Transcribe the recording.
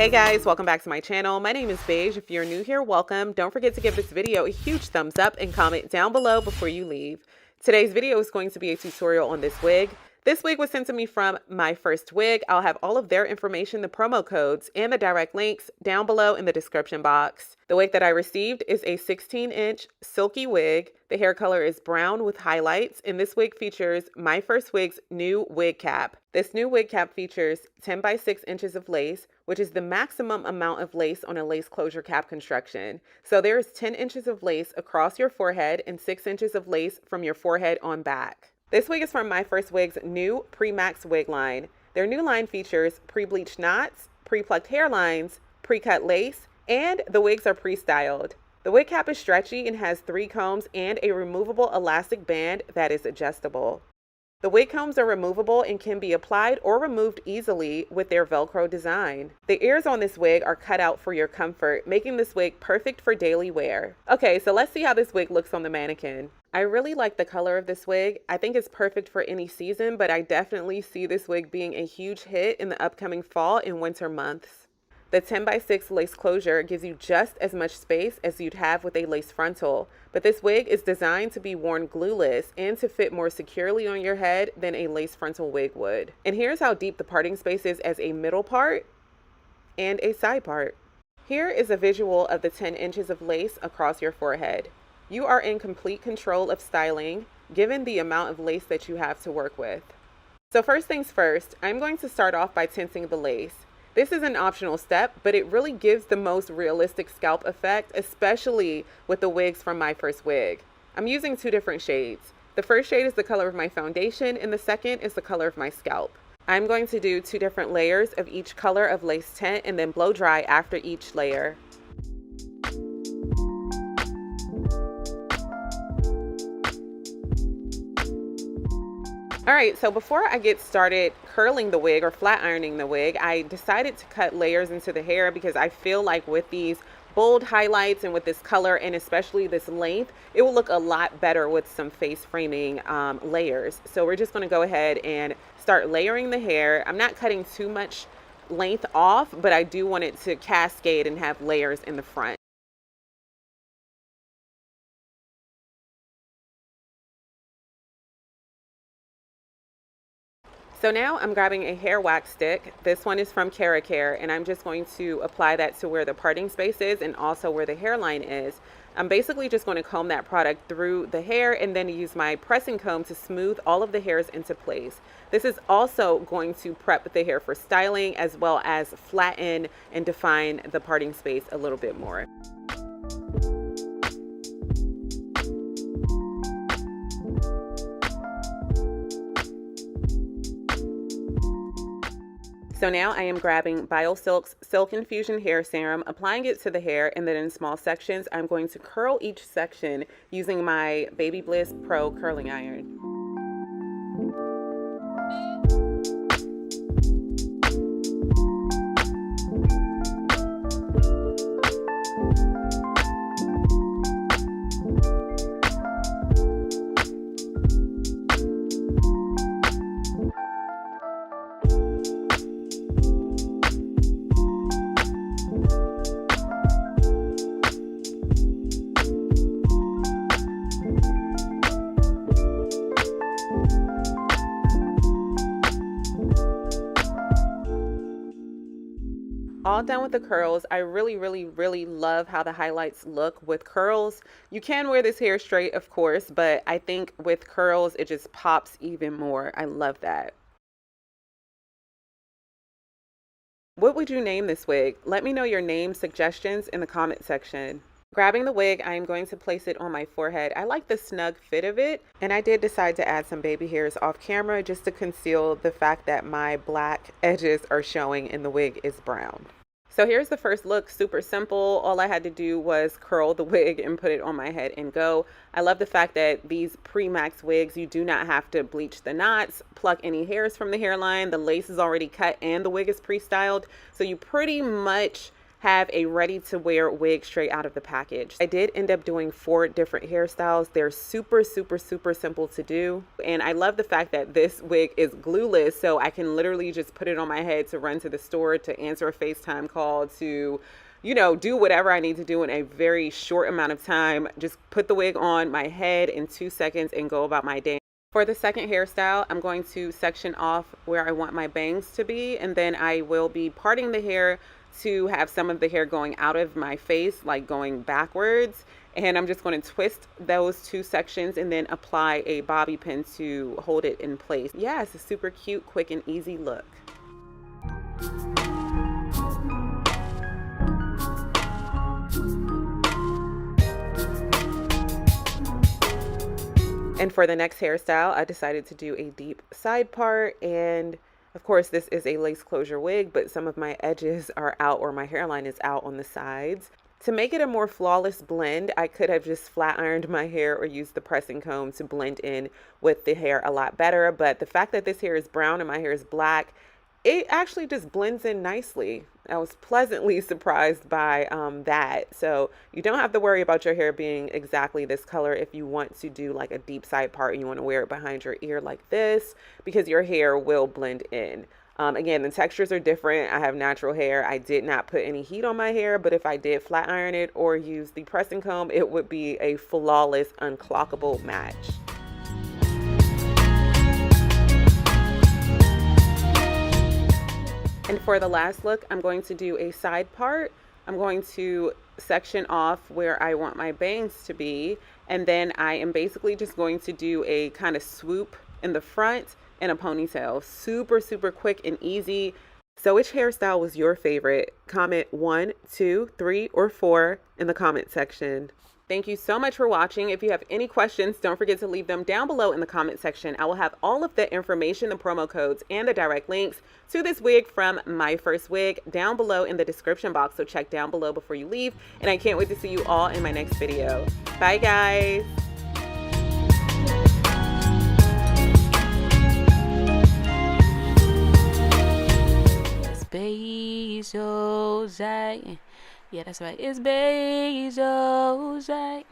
Hey guys, welcome back to my channel. My name is Beige. If you're new here, welcome. Don't forget to give this video a huge thumbs up and comment down below before you leave. Today's video is going to be a tutorial on this wig. This wig was sent to me from Myfirstwig. I'll have all of their information, the promo codes, and the direct links down below in the description box. The wig that I received is a 16-inch silky wig. The hair color is brown with highlights, and this wig features Myfirstwig's new wig cap. This new wig cap features 10 by 6 inches of lace, which is the maximum amount of lace on a lace closure cap construction. So there is 10 inches of lace across your forehead and 6 inches of lace from your forehead on back. This wig is from Myfirstwig's new Pre-Max wig line. Their new line features pre-bleached knots, pre-plucked hairlines, pre-cut lace, and the wigs are pre-styled. The wig cap is stretchy and has 3 combs and a removable elastic band that is adjustable. The wig combs are removable and can be applied or removed easily with their Velcro design. The ears on this wig are cut out for your comfort, making this wig perfect for daily wear. Okay, so let's see how this wig looks on the mannequin. I really like the color of this wig. I think it's perfect for any season, but I definitely see this wig being a huge hit in the upcoming fall and winter months. The 10 by 6 lace closure gives you just as much space as you'd have with a lace frontal, but this wig is designed to be worn glueless and to fit more securely on your head than a lace frontal wig would. And here's how deep the parting space is as a middle part and a side part. Here is a visual of the 10 inches of lace across your forehead. You are in complete control of styling, given the amount of lace that you have to work with. So first things first, I'm going to start off by tinting the lace. This is an optional step, but it really gives the most realistic scalp effect, especially with the wigs from Myfirstwig. I'm using 2 different shades. The first shade is the color of my foundation, and the second is the color of my scalp. I'm going to do 2 different layers of each color of lace tint and then blow dry after each layer. All right, so before I get started curling the wig or flat ironing the wig, I decided to cut layers into the hair because I feel like with these bold highlights and with this color and especially this length, it will look a lot better with some face framing layers. So we're just going to go ahead and start layering the hair. I'm not cutting too much length off, but I do want it to cascade and have layers in the front. So now I'm grabbing a hair wax stick. This one is from 𝐃𝐫𝐚𝐿, and I'm just going to apply that to where the parting space is and also where the hairline is. I'm basically just going to comb that product through the hair and then use my pressing comb to smooth all of the hairs into place. This is also going to prep the hair for styling as well as flatten and define the parting space a little bit more. So now I am grabbing BioSilk's Silk Infusion Hair Serum, applying it to the hair, and then in small sections, I'm going to curl each section using my Baby Bliss Pro curling iron. All done with the curls. I really love how the highlights look with curls. You can wear this hair straight, of course, but I think with curls, it just pops even more. I love that. What would you name this wig? Let me know your name suggestions in the comment section. Grabbing the wig, I am going to place it on my forehead. I like the snug fit of it, and I did decide to add some baby hairs off camera just to conceal the fact that my black edges are showing and the wig is brown. So here's the first look, super simple. All I had to do was curl the wig and put it on my head and go. I love the fact that these pre-max wigs, you do not have to bleach the knots, pluck any hairs from the hairline. The lace is already cut and the wig is pre-styled. So you pretty much have a ready to wear wig straight out of the package. I did end up doing 4 different hairstyles. They're super simple to do, and I love the fact that this wig is glueless, so I can literally just put it on my head to run to the store, to answer a FaceTime call, to do whatever I need to do in a very short amount of time. Just put the wig on my head in 2 seconds and go about my day. For the second hairstyle, I'm going to section off where I want my bangs to be, and then I will be parting the hair to have some of the hair going out of my face, like going backwards. And I'm just going to twist those 2 sections and then apply a bobby pin to hold it in place. Yeah, it's a super cute, quick, and easy look. And for the next hairstyle, I decided to do a deep side part, and of course this is a lace closure wig, but some of my edges are out, or my hairline is out on the sides. To make it a more flawless blend, I could have just flat ironed my hair or used the pressing comb to blend in with the hair a lot better, but the fact that this hair is brown and my hair is black, it actually just blends in nicely. I was pleasantly surprised by that. So you don't have to worry about your hair being exactly this color if you want to do like a deep side part and you want to wear it behind your ear like this, because your hair will blend in. Again, the textures are different. I have natural hair. I did not put any heat on my hair, but if I did flat iron it or use the pressing comb, it would be a flawless, unclockable match. And for the last look, I'm going to do a side part. I'm going to section off where I want my bangs to be, and then I am basically just going to do a kind of swoop in the front and a ponytail. Super quick and easy. So which hairstyle was your favorite? Comment 1, 2, 3, or 4 in the comment section. Thank you so much for watching. If you have any questions, don't forget to leave them down below in the comment section. I will have all of the information, the promo codes, and the direct links to this wig from Myfirstwig down below in the description box. So check down below before you leave. And I can't wait to see you all in my next video. Bye, guys. 𝐍𝐄𝐼. Yeah, that's right. It's 𝐍𝐄𝐼.